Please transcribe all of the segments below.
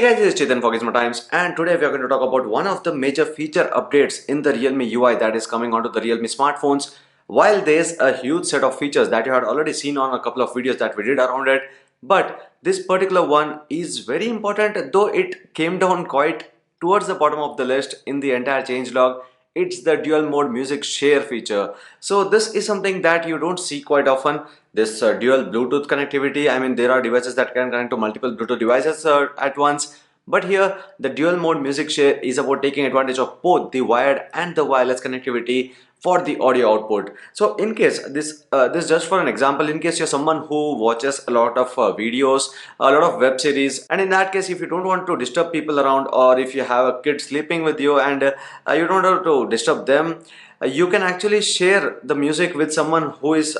Guys, this is Chetan for Gizmo Times, and today we are going to talk about one of the major feature updates in the Realme UI that is coming onto the Realme smartphones. While there's a huge set of features that you had already seen on a couple of videos that we did around it, but this particular one is very important, though it came down quite towards the bottom of the list in the entire changelog. It's the dual mode music share feature. So this is something that you don't see quite often. This dual Bluetooth connectivity, I mean there are devices that can connect to multiple Bluetooth devices at once, but here the dual mode music share is about taking advantage of both the wired and the wireless connectivity for the audio output. So in case this just for an example, in case you're someone who watches a lot of videos, a lot of web series, and in that case if you don't want to disturb people around, or if you have a kid sleeping with you and you don't want to disturb them, you can actually share the music with someone who is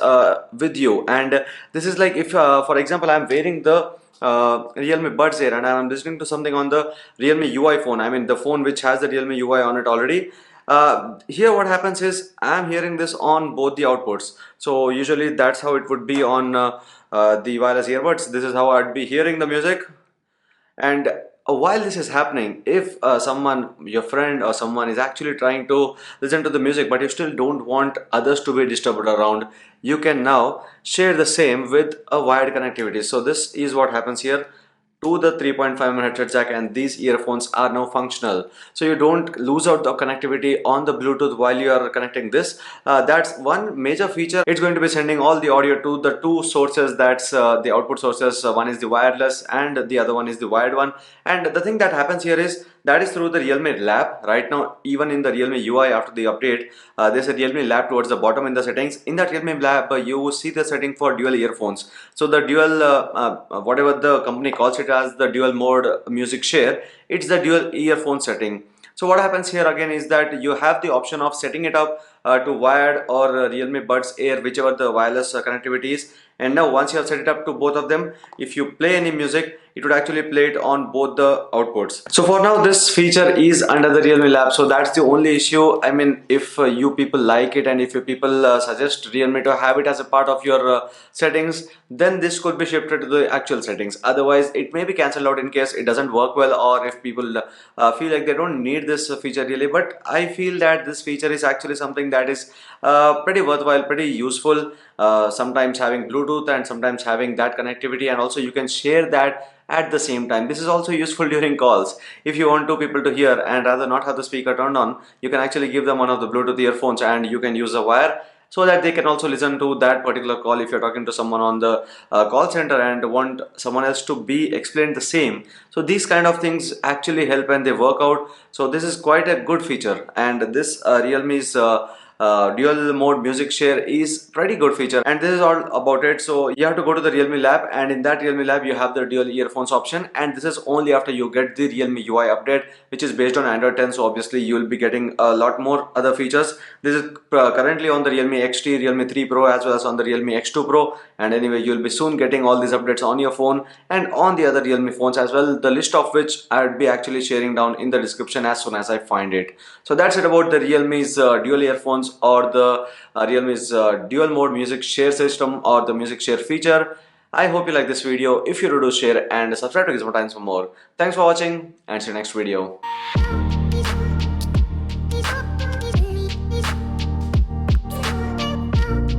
with you. And this is like if for example I'm wearing the Realme Buds Air and I'm listening to something on the Realme UI phone, I mean the phone which has the Realme UI on it already. Here what happens is I'm hearing this on both the outputs. So usually that's how it would be on the wireless earbuds. This is how I'd be hearing the music. And while this is happening, if someone, your friend or someone is actually trying to listen to the music but you still don't want others to be disturbed around, you can now share the same with a wired connectivity. So this is what happens here to the 3.5mm headset jack, and these earphones are now functional, so you don't lose out the connectivity on the Bluetooth while you are connecting this. That's one major feature. It's going to be sending all the audio to the two sources, that's the output sources. One is the wireless and the other one is the wired one. And the thing that happens here is that is through the Realme Lab. Right now, even in the Realme UI after the update, there's a Realme Lab towards the bottom in the settings. In that Realme Lab, you see the setting for dual earphones. So the dual, whatever the company calls it as the dual mode music share, it's the dual earphone setting. So what happens here again is that you have the option of setting it up to wired or Realme Buds Air, whichever the wireless connectivity is. And now once you have set it up to both of them, if you play any music, it would actually play it on both the outputs. So for now this feature is under the Realme Lab, so that's the only issue. I mean if you people like it and if you people suggest Realme to have it as a part of your settings, then this could be shifted to the actual settings. Otherwise it may be cancelled out in case it doesn't work well, or if people feel like they don't need this feature really. But I feel that this feature is actually something that is pretty worthwhile, pretty useful. Sometimes having Bluetooth and sometimes having that connectivity, and also you can share that at the same time. This is also useful during calls. If you want two people to hear and rather not have the speaker turned on, you can actually give them one of the Bluetooth earphones and you can use a wire so that they can also listen to that particular call. If you're talking to someone on the call center and want someone else to be explained the same, so these kind of things actually help and they work out. So this is quite a good feature, and this Realme's dual mode music share is pretty good feature, and this is all about it. So you have to go to the Realme Lab, and in that Realme Lab you have the dual earphones option, and this is only after you get the Realme UI update, which is based on Android 10. So obviously you will be getting a lot more other features. This is currently on the Realme XT, Realme 3 Pro, as well as on the Realme X2 Pro, and anyway you will be soon getting all these updates on your phone and on the other Realme phones as well, the list of which I'd be actually sharing down in the description as soon as I find it. So that's it about the Realme's dual earphones, or the Realme's dual mode music share system, or the music share feature. I hope you like this video. If you do, share and subscribe to Gizmo Times for more. Thanks for watching, and see you next video.